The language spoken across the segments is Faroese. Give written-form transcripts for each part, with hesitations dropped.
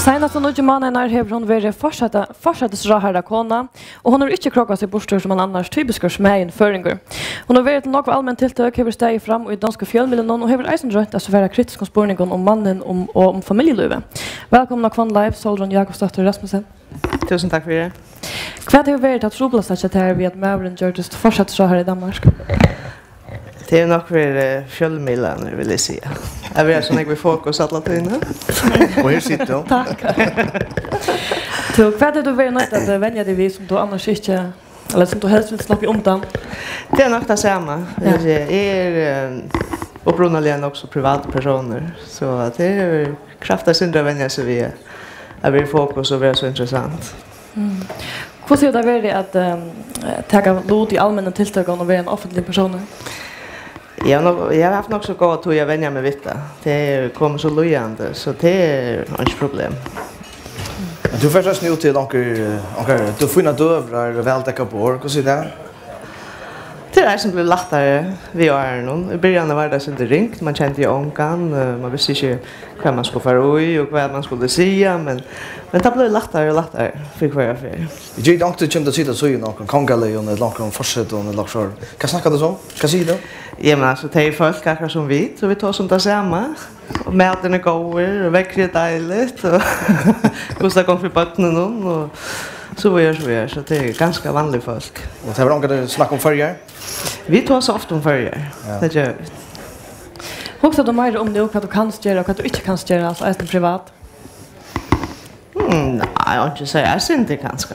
Senaste några månader har hon varit fortsättningsrahärda kona och hon har inte krockat sig bort som en annars typisk smäin föringar. Hon har varit något allmänt tilltök över steg fram och i danska fjällmiljön och har eisen rönt att svara kritiska spårningar om mannen och om familjelivet. Välkomna Kvann Live, Solron Jakobsdotter Rasmussen. Tusen tack för det. Vad har varit att troblas att här vid att Mavren Georges fortsättningsrahär i Danmark? Det är nog för fjällmiljön vill jag säga. Jag vill så mycket fokus alla tiden. Och här sitter du. Tack. Så vad har du varit nöjd att vänja dig vid som du annars inte, eller som du helst vill slappa undan? Det är nog det samma. Jag är upprunaligen också privatpersoner. Så att det är kraftigt att synda vänja sig vid att vi fokus och vara så intressant. Hur ser det att ta lot i allmänna tilltag och vara en offentlig person? Jag har haft nog så gott att jag vänja mig vid det. Det kommer så lojande, så det är inte problem. Du först nu till du finner dövrar väldäcka på. Hur ser det? Det är som blir lättare vi är någon. I början var det så det ringt, man kände ju ångan, man visste inte vad man skulle få i och vad man skulle säga, men det blev lättare och lättare för kvar för. Jag gick inte till att sitta så i någon kongalejon eller någon fortsätt och någon så. Vad snackar du om? Vad säger du? Ja, men alltså det är folk akkurat som vi, så vi tar som det samma. Och maten är goer och väcker dejligt och kostar kom för botten och så är så det är ganska vanligt folk. Och det var något att snacka om förr. Vi tar så ofta om förr. Det gör vi. Också då mer om det och vad du kan göra och vad du inte kan göra, alltså är det privat? Nej, jag har inte säga. Jag syns det ganska.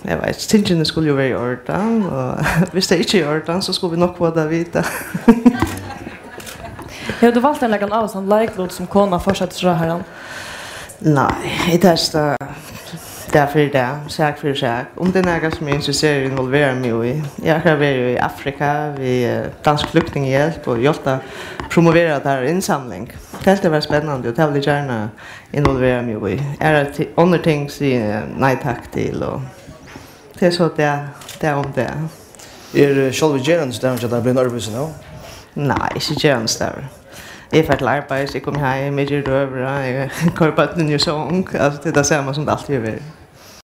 Jag vet, tingene skulle ju vara i ordan, och hvis det inte är i ordan så skulle vi nog vara vita. Ja, du valde en läggan av sån likeload som kona fortsätter Nej, i testa därför det, sak för sak. Om det är något som jag är intresserad involverar mig i. Jag har varit i Afrika, vid dansk flyktinghjälp och hjälpt att promovera det här insamling. Det var spännande och det vill jag gärna involvera mig i. Är det andra ting som nej tack till och det är så det är om det. Är själva gerans där att det blir nervös nu? Nej, inte gerans där. Jag får till arbete, jag kommer hem, jag gör det över, jag går på ett ny sång. Alltså det är det samma som det alltid är.